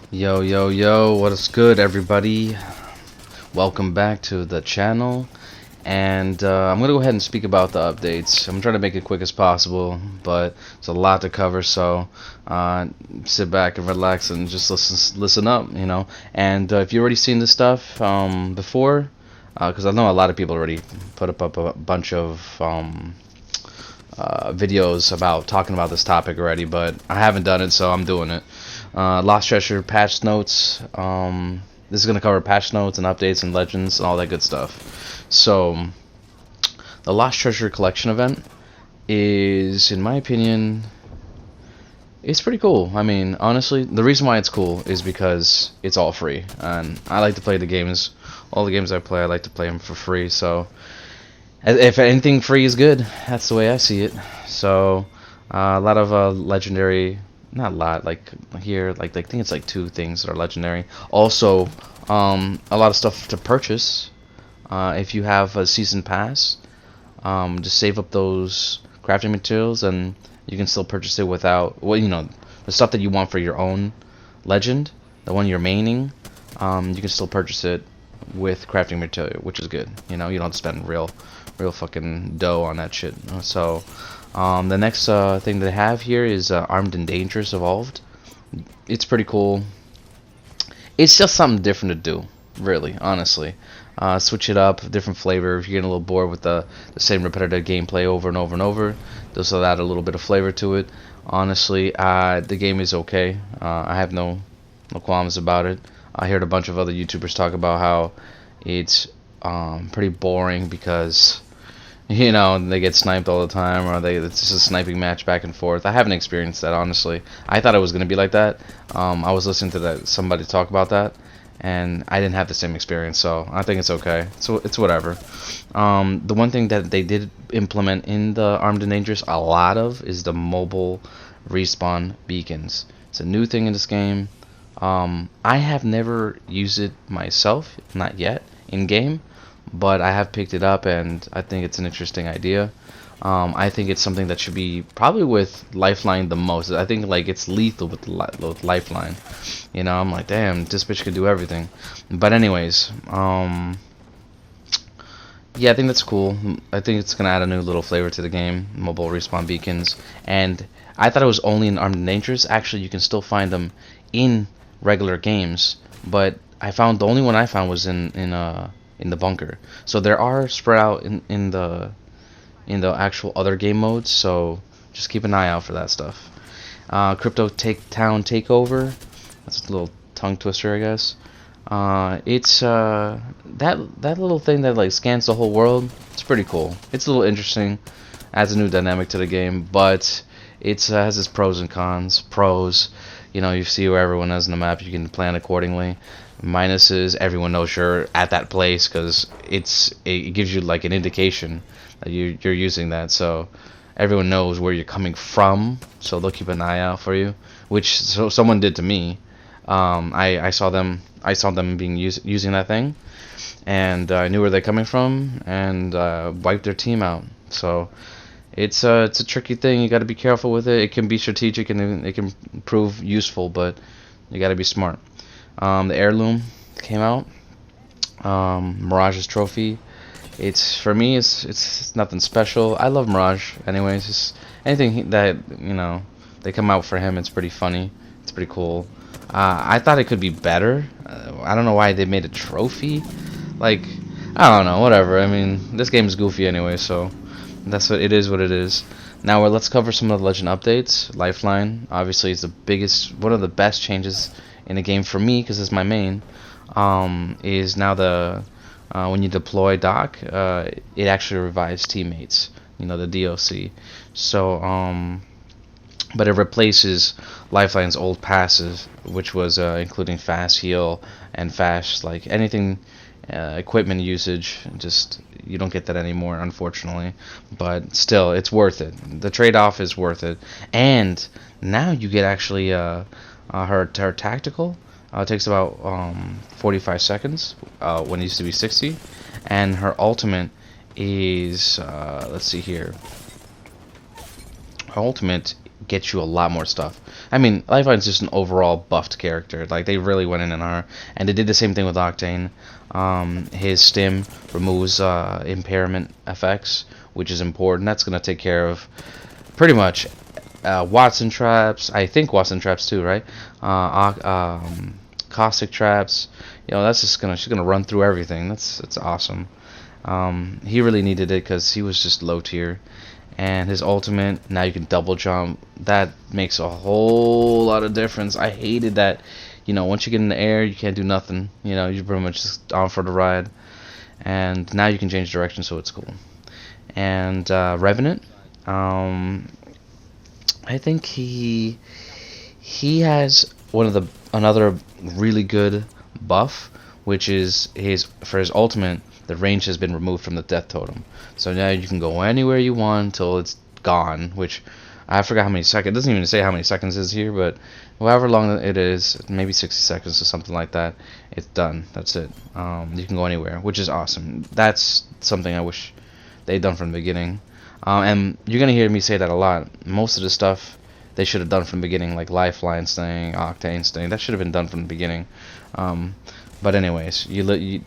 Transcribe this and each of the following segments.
Yo, yo, yo, what is good, everybody? Welcome back to the channel. And I'm going to go ahead and speak about the updates. I'm trying to make it quick as possible, but it's a lot to cover, so sit back and relax and just listen up, you know. And if you've already seen this stuff before, because I know a lot of people already put up a bunch of videos about talking about this topic already, but I haven't done it, so I'm doing it. Lost Treasure patch notes. This is going to cover patch notes and updates and legends and all that good stuff. So, the Lost Treasure collection event is, in my opinion, it's pretty cool. I mean, honestly, the reason why it's cool is because it's all free, and I like to play the games. All the games I play, I like to play them for free. So, if anything free is good, that's the way I see it. So, a lot of legendary. Not a lot, like here, like I think it's like 2 things that are legendary. Also, a lot of stuff to purchase. If you have a season pass, just save up those crafting materials, and you can still purchase it without, well, you know, the stuff that you want for your own legend, the one you're maining. You can still purchase it with crafting material, which is good. You know, you don't have to spend real fucking dough on that shit. So. The next thing they have here is Armed and Dangerous Evolved. It's pretty cool. It's just something different to do, really, honestly. Switch it up, different flavor. If you're getting a little bored with the same repetitive gameplay over and over and over, this will add a little bit of flavor to it. Honestly, the game is okay. I have no qualms about it. I heard a bunch of other YouTubers talk about how it's pretty boring because, you know, they get sniped all the time, or it's just a sniping match back and forth. I haven't experienced that, honestly. I thought it was going to be like that. I was listening to somebody talk about that, and I didn't have the same experience, so I think it's okay. So it's whatever. The one thing that they did implement in the Armed and Dangerous a lot of is the mobile respawn beacons. It's a new thing in this game. I have never used it myself, not yet, in game. But I have picked it up, and I think it's an interesting idea. I think it's something that should be probably with Lifeline the most. I think like it's lethal with Lifeline. You know, I'm like, damn, this bitch can do everything. But anyways, yeah, I think that's cool. I think it's gonna add a new little flavor to the game. Mobile respawn beacons, and I thought it was only in Armed and Dangerous. Actually, you can still find them in regular games, but I found the only one I found was in the bunker. So there are spread out in the actual other game modes, so just keep an eye out for that stuff. Crypto Town Takeover, that's a little tongue twister, I guess. It's that little thing that like scans the whole world. It's pretty cool. It's a little interesting, adds a new dynamic to the game, but it has its pros and cons. Pros, you know, you see where everyone is in the map, you can plan accordingly. Minuses, everyone knows you're at that place because it gives you like an indication that you're using that, so everyone knows where you're coming from, so they'll keep an eye out for you, which someone did to me. I saw them being using that thing, and I knew where they're coming from, and wiped their team out. So it's a tricky thing. You got to be careful with it. It can be strategic and it can prove useful, but you got to be smart. The Heirloom came out. Mirage's Trophy. It's, for me, it's nothing special. I love Mirage anyways. Just anything that, you know, they come out for him, it's pretty funny. It's pretty cool. I thought it could be better. I don't know why they made a trophy. Like, I don't know, whatever. I mean, this game is goofy anyway, so that's what it is. What it is. Now, let's cover some of the Legend updates. Lifeline, obviously, is the biggest, one of the best changes in the game for me, because it's my main. Is now the when you deploy Doc, it actually revives teammates. You know, the DOC. So, but it replaces Lifeline's old passes, which was including fast heal and fast, like anything equipment usage. Just, you don't get that anymore, unfortunately, but still, it's worth it. The trade-off is worth it. And now you get actually her tactical. It takes about 45 seconds when it used to be 60, and her ultimate is let's see here. Her ultimate get you a lot more stuff. I mean, Lifeline's just an overall buffed character. Like, they really went in her, and they did the same thing with Octane. His stim removes impairment effects, which is important. That's gonna take care of pretty much Watson traps. I think Watson traps too, right? Caustic traps. You know, that's just she's gonna run through everything. That's awesome. He really needed it because he was just low tier. And his ultimate, now you can double jump. That makes a whole lot of difference. I hated that, you know, once you get in the air, you can't do nothing. You know, you're pretty much just on for the ride. And now you can change direction, so it's cool. And Revenant, I think he has another really good buff, which is for his ultimate. The range has been removed from the death totem, so now you can go anywhere you want until it's gone. Which I forgot how many seconds. It doesn't even say how many seconds is here, but however long it is, maybe 60 seconds or something like that. It's done. That's it. You can go anywhere, which is awesome. That's something I wish they'd done from the beginning. And you're gonna hear me say that a lot. Most of the stuff they should have done from the beginning, like Lifeline's thing, Octane's thing. That should have been done from the beginning. But anyways,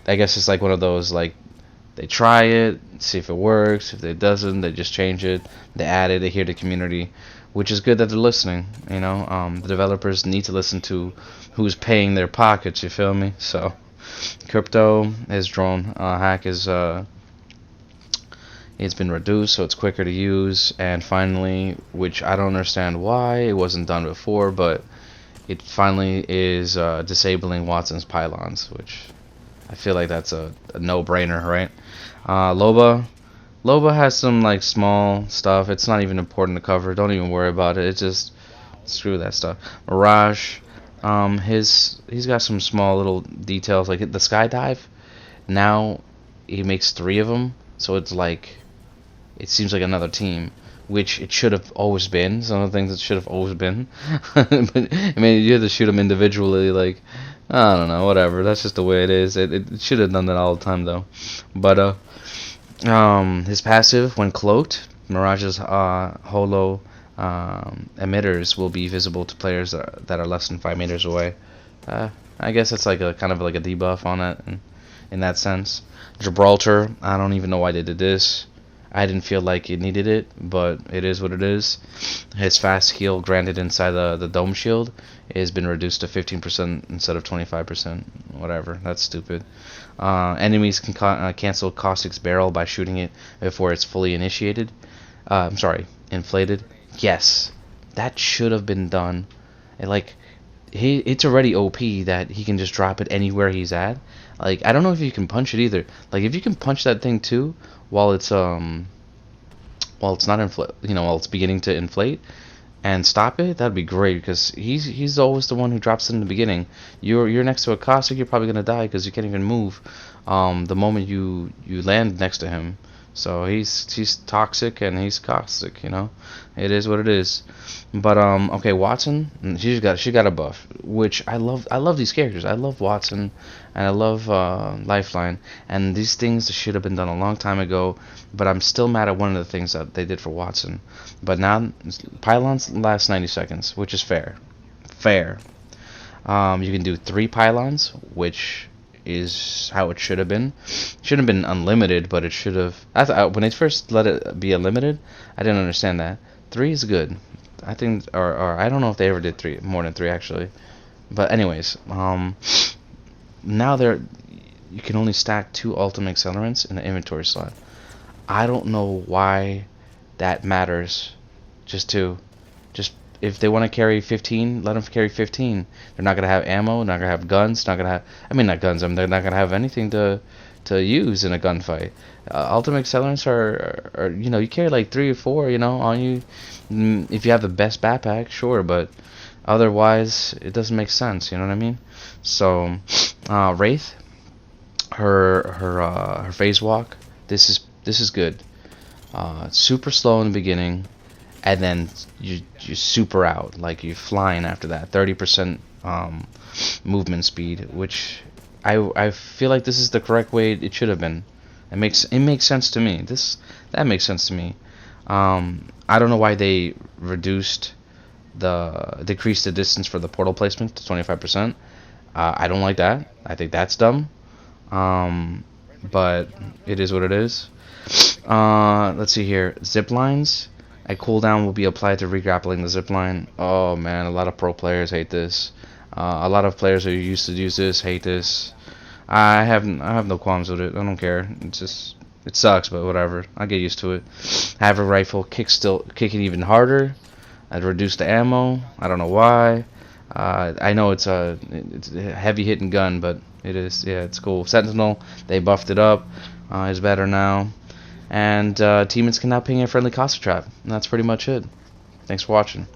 I guess it's like one of those, like, they try it, see if it works. If it doesn't, they just change it. They add it. They hear the community, which is good that they're listening. You know, the developers need to listen to who's paying their pockets. You feel me? So, crypto, his drone hack is it's been reduced, so it's quicker to use. And finally, which I don't understand why it wasn't done before, but it finally is disabling Watson's pylons, which I feel like that's a no-brainer, right? Loba has some like small stuff. It's not even important to cover. Don't even worry about it. It's just screw that stuff. Mirage, he's got some small little details, like the skydive. Now he makes 3 of them, so it's like it seems like another team, which it should have always been. Some of the things it should have always been. But I mean, you have to shoot them individually. Like, I don't know, whatever. That's just the way it is. It should have done that all the time, though. But his passive, when cloaked, Mirage's holo emitters will be visible to players that are less than 5 meters away. I guess it's like a kind of like a debuff on it in that sense. Gibraltar, I don't even know why they did this. I didn't feel like it needed it, but it is what it is. His fast heal granted inside the dome shield has been reduced to 15% instead of 25%. Whatever, that's stupid. Enemies can cancel Caustic's barrel by shooting it before it's fully initiated. I'm sorry, inflated. Yes, that should have been done. It's already OP that he can just drop it anywhere he's at. Like, I don't know if you can punch it either. Like, if you can punch that thing too while it's not while it's beginning to inflate and stop it, that'd be great, because he's always the one who drops it in the beginning. You're next to a caustic, you're probably gonna die because you can't even move the moment you land next to him. So he's toxic and he's caustic, you know. It is what it is. But okay, Watson, she got a buff, which I love. I love these characters. I love Watson, and I love Lifeline, and these things should have been done a long time ago. But I'm still mad at one of the things that they did for Watson. But now pylons last 90 seconds, which is fair. Fair. You can do 3 pylons, which is how it should have been. It shouldn't have been unlimited, but it should have. When they first let it be unlimited, I didn't understand that. 3 is good. I think, or I don't know if they ever did more than 3 actually. But anyways, now you can only stack 2 ultimate accelerants in the inventory slot. I don't know why that matters. Just if they want to carry 15, let them carry 15. They're not gonna have ammo, not gonna have guns, not gonna have. I mean, not guns. They're not gonna have anything to use in a gunfight. Ultimate accelerants are you carry like 3 or 4, on you. If you have the best backpack, sure, but otherwise it doesn't make sense. You know what I mean? So, Wraith, her phase walk. This is good. It's super slow in the beginning, and then you super out, like you're flying after that. 30% movement speed, which I feel like this is the correct way it should have been. It makes sense to me. That makes sense to me. I don't know why they reduced decrease the distance for the portal placement to 25%. I don't like that. I think that's dumb. But it is what it is. Let's see here. Zip lines. A cooldown will be applied to regrappling the zip line. Oh man, a lot of pro players hate this. A lot of players who used to use this hate this. I have no qualms with it. I don't care. It's just, it sucks, but whatever. I get used to it. Have a rifle, kick it even harder. I'd reduce the ammo. I don't know why. I know it's a heavy hitting gun, but it is, yeah, it's cool. Sentinel, they buffed it up. It's better now. And teammates can now ping a friendly Costa trap. And that's pretty much it. Thanks for watching.